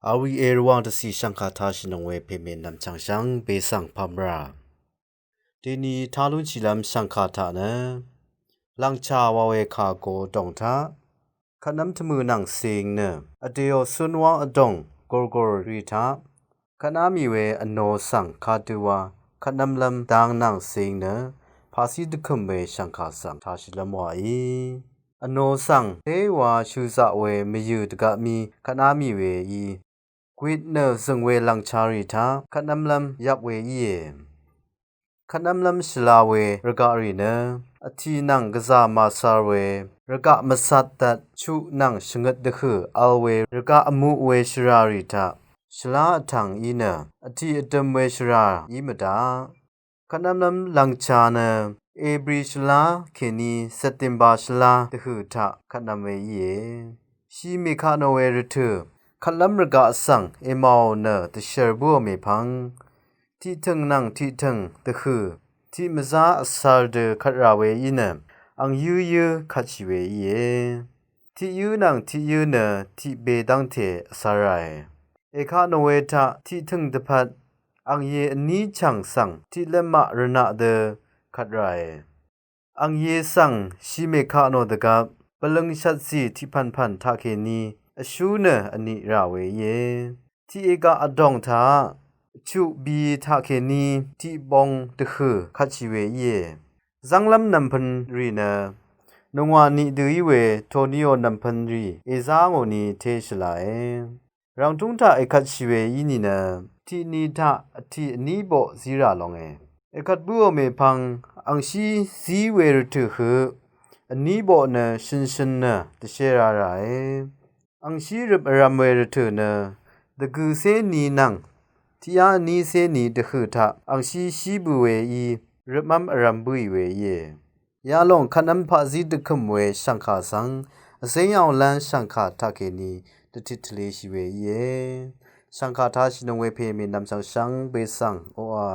อาวีเอรวังตสีสังคาทาชินงเวเพเมนนำจังชังเบสังพัมราทีนี้ทาลุนชิลัมสังคาทานะลังชาวาเวคาโกดงทาขนำทมือนังเซิงเนอเดียวสุนวงอดงกอร์กอร์รีทาขณะมีเวอโนสังคาตัววาขนำลำดังนังเซิงเนภาษีดุขมเวสังคาสังทาชิลมวายอโนสังเทวาชูซาเวมยุดกะมีขณะมีเวยีกวิดเนอซึงเวลังชาริทาขนำลำยับเวยีขนำลำชลาเวรกะรีเนอทีนังกษามาซาเวรกะมาสัตตัดชุนังชงดดคืออัลเวรกะอมุเวชราริทาชลาทังอีเนอทีอดมเวชราอีมดาขนำลำลังชาเนเอบริชลาเคนีเซตติมบาชลาดคือทาขนำเวยีชีเมคาโนเวรเถขลัมรกะสังเอมาวเนตเชอร์บัวเมพังที่ทึงนังที่ทึงตะคือที่มซาอัสาร์เดขัดราเวยินอังยูขัดชิเวยีที่ยูนังที่ยูเนที่เบดังเทอสารายเอคาโนเวทาที่ทึงตะพัดอังเยนี้ช่างสังที่เลมะรณะเดขัดไรอังเยสังชิเมคาโนตะกับปลังชัดสีที่พันทาเคนีอชูเนอันนี้ราเวเยที่เอกาอดองทาชุบีทาเคนีที่บองตะคือคัดชิเวเยจังลำนำพันรีเนนงวานีดูอีเวโทนิโอนำพันรีเอซาโงนีเทชลายรังทุงทาเอคัดชิเวยีนีเนที่นีทาที่นีโบซีราลงเอคัดบัวเมพังอังชีซีเวรตุคืออันนี้โบเนชินเนตเชราไรอังชีรบรามเวรตุเนตะกุเซนีนังที่อานีเซนีตะคือทาอังชีบุเวยีรบมัมรัมบุยเวเยยาลงขนมพาซีตะคุมเวสังคาสังเสียงลันสังคาทาเคนีตติทเลชิเวเยสังคาทาชินงเวเพมีนำสังเบสังโออา